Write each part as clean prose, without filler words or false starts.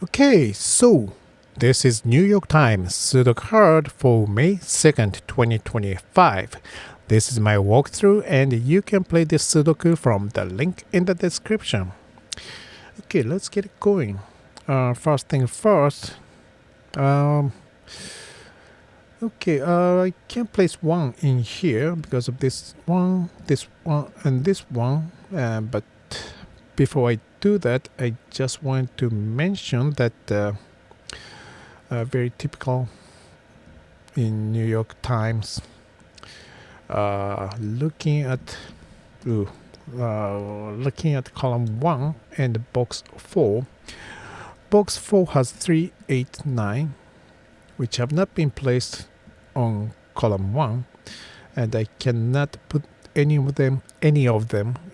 Okay, so this is New York Times Sudoku Hard for May 2nd, 2025. This is my walkthrough and you can play this Sudoku from the link in the description. Okay, let's get it going. First thing first, I can place one in here because of this one, and this one. But before I do that, I just want to mention that very typical in New York Times. Looking at column 1 and box 4. Box 4 has 3, 8, 9, which have not been placed on column 1, and I cannot put any of them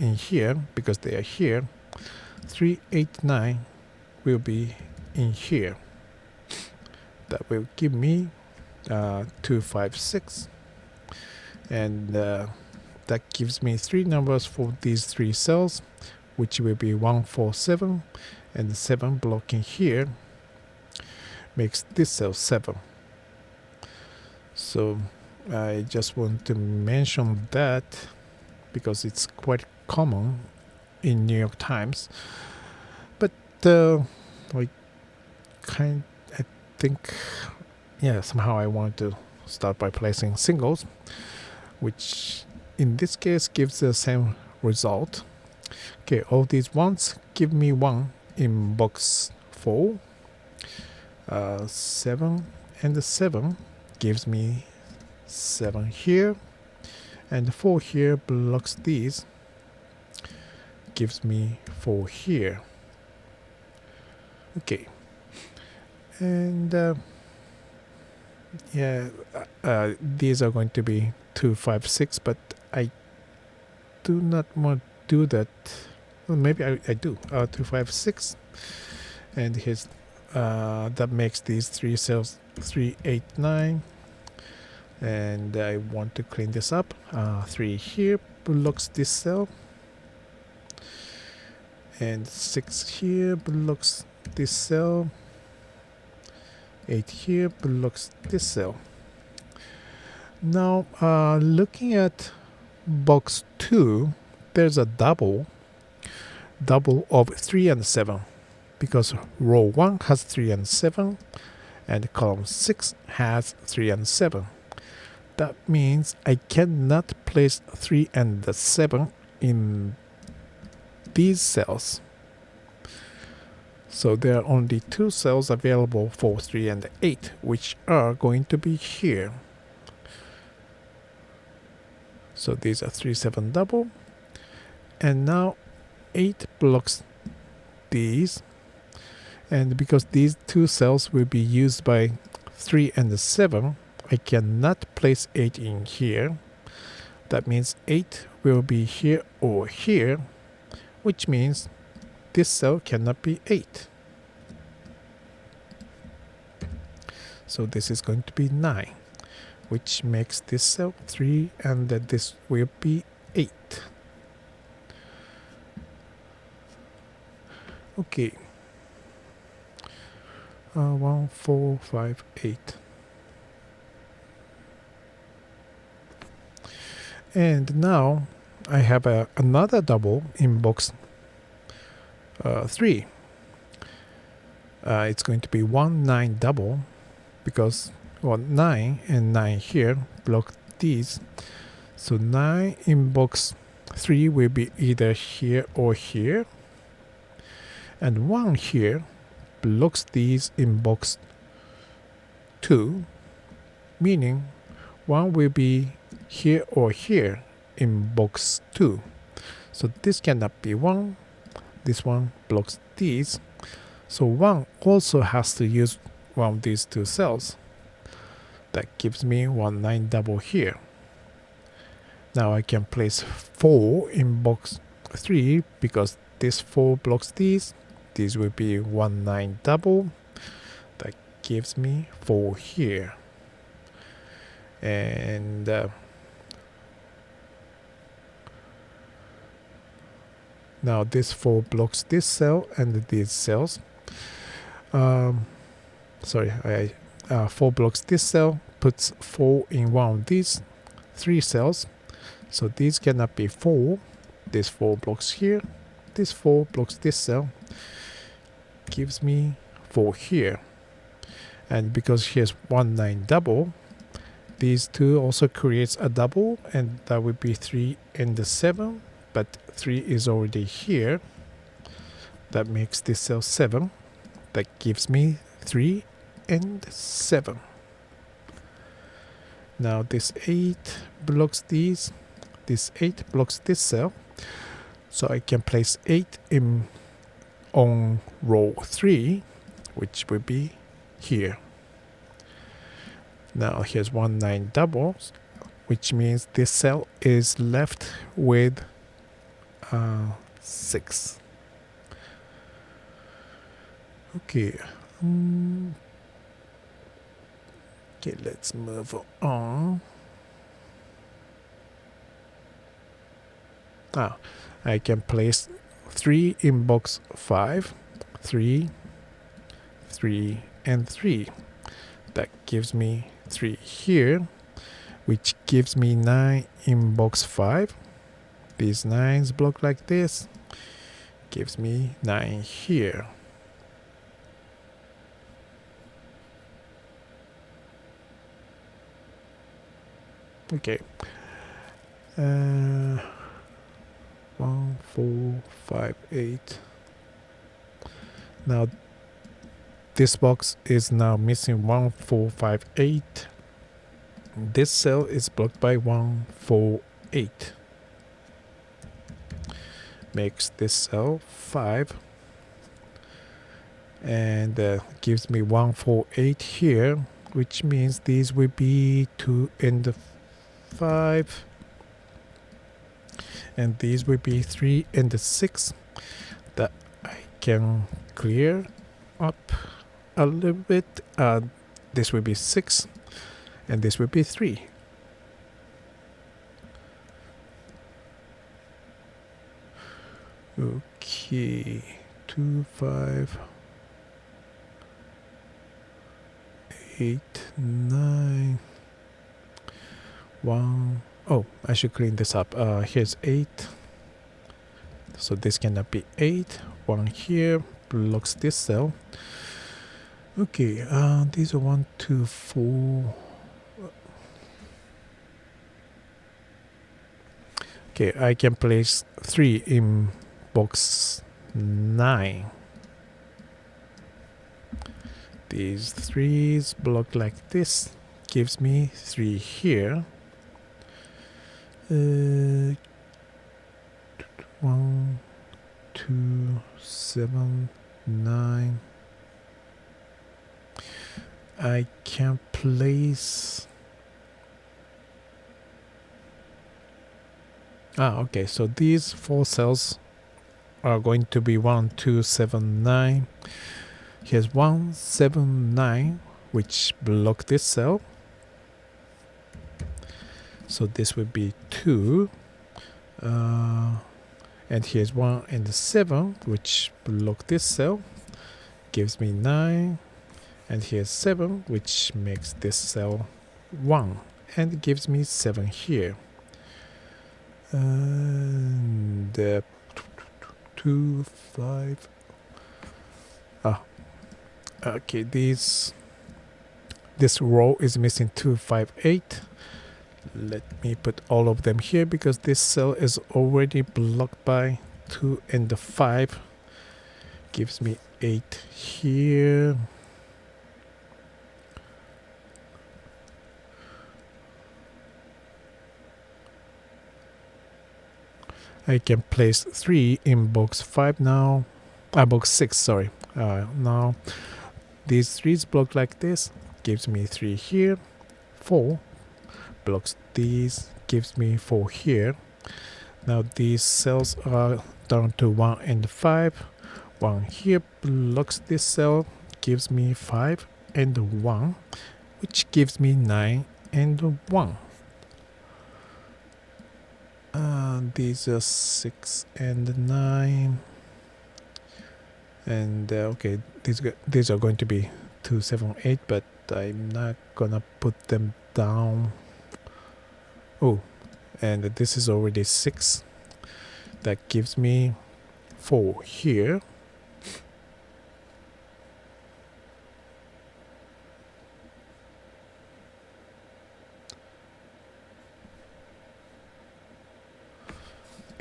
in here because they are here. 3, 8, 9 will be in here. That will give me 2, 5, 6, and that gives me 3 numbers for these 3 cells, which will be 1, 4, 7, and 7 blocking here makes this cell 7. So I just want to mention that because it's quite common in New York Times. But I think somehow I want to start by placing singles, which in this case gives the same result. Okay, all these ones give me 1 in box 4. 7 and 7 gives me 7 here, and 4 here blocks these, gives me 4 here. Okay, and these are going to be 2, 5, 6, but I do not want to do that. Well, maybe I do. 2, 5, 6, and here's that makes these 3 cells 3, 8, 9, and I want to clean this up. 3 here blocks this cell, and 6 here blocks this cell, 8 here blocks this cell. Now looking at box 2, there's a double of 3 and 7, because row 1 has 3 and 7 and column 6 has 3 and 7. That means I cannot place 3 and 7 in these cells. So there are only 2 cells available for 3 and 8, which are going to be here. So these are 3, 7 double, and now 8 blocks these, and because these 2 cells will be used by 3 and 7, I cannot place 8 in here. That means 8 will be here or here, which means this cell cannot be 8. So this is going to be 9, which makes this cell 3, and this will be 8. Okay. 1, 4, 5, 8. And now I have another double in box 3. It's going to be 1, 9 double, because 9 and 9 here block these. So 9 in box 3 will be either here or here, and 1 here blocks these in box 2, meaning 1 will be here or here in box 2. So this cannot be 1. This one blocks these. So 1 also has to use one of these 2 cells. That gives me 1, 9 double here. Now I can place 4 in box 3 because this 4 blocks these. These will be 1, 9 double. That gives me 4 here. And now this 4 blocks this cell and these cells. sorry, I 4 blocks this cell, puts 4 in one of these 3 cells. So these cannot be 4. This 4 blocks here, this 4 blocks this cell, gives me 4 here. And because here's 1 9 double, these two also creates a double, and that would be 3 and the 7, but 3 is already here. That makes this cell 7. That gives me 3 and 7. Now this 8 blocks these. This 8 blocks this cell. So I can place 8 in on row 3, which would be here. Now here's 1 9 doubles, which means this cell is left with 6. Okay. Okay, let's move on. I can place 3 in box 5, 3, 3, and 3. That gives me 3 here, which gives me 9 in box 5. These 9s block like this, gives me 9 here. Okay. 1 4 5 8. Now this box is now missing 1 4 5 8. This cell is blocked by 1 4 8. Makes this cell 5, and gives me 1 4 8 here, which means these will be 2 and 5, and these will be 3 and 6. That I can clear up a little bit. This will be 6, and this will be 3. Okay, 2 5 8 9 1. Oh, I should clean this up. Here's 8. So this cannot be 8. 1 here blocks this cell. Okay, these are 1 2 4. Okay, I can place 3 in box 9. These 3s block like this, gives me 3 here. 1 2 7 9. I can place okay, so these 4 cells are going to be 1 2 7 9. Here's 1 7 9, which block this cell. So this would be 2. And here's 1 and 7, which block this cell. Gives me 9. And here's 7, which makes this cell 1. And gives me 7 here. And 2 5. Okay, this row is missing 2 5 8. Let me put all of them here because this cell is already blocked by 2 and 5. Gives me 8 here. I can place 3 in box 5 now. Box 6, sorry. Now these 3s block like this, gives me 3 here. 4 blocks these, gives me 4 here. Now these cells are down to 1 and 5. 1 here blocks this cell, gives me 5 and 1, which gives me 9 and 1. These are 6 and 9. And okay, these are going to be 2, 7, 8, but I'm not gonna put them down. Oh, and this is already 6. That gives me 4 here.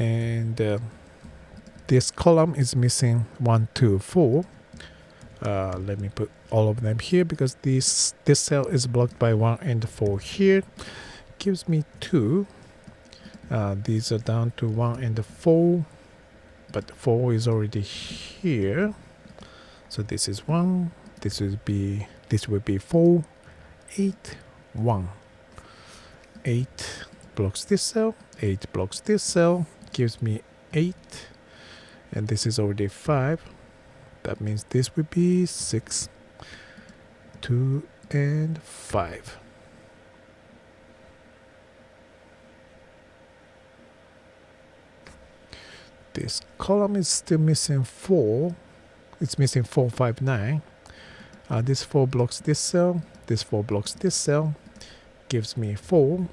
And this column is missing 1, 2, 4. Let me put all of them here because this cell is blocked by 1 and 4 here. Gives me 2. These are down to 1 and 4, but 4 is already here. So this is 1. This would be 4, 8, 1. 8 blocks this cell. 8 blocks this cell. Gives me 8, and this is already 5. That means this would be 6, 2, and 5. This column is still missing 4. It's missing 4, 5, 9. This 4 blocks this cell. This 4 blocks this cell. Gives me 4.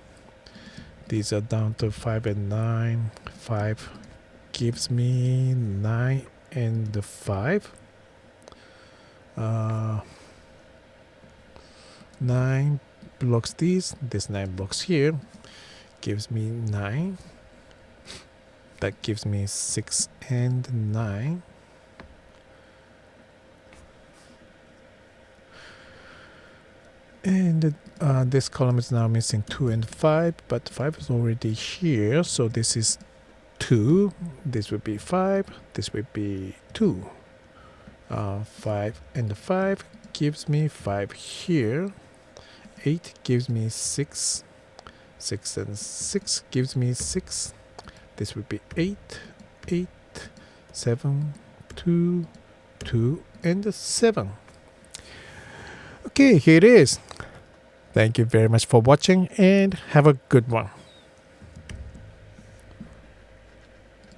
These are down to 5 and 9. 5 gives me 9 and 5. 9 blocks these. This 9 blocks here. Gives me 9. That gives me 6 and 9. And this column is now missing 2 and 5, but 5 is already here, so this is 2. This would be 5. This would be 2. 5 and 5 gives me 5 here. 8 gives me 6. 6 and 6 gives me 6. This would be 8, 8, 7, 2, 2, and 7. Okay, here it is. Thank you very much for watching and have a good one.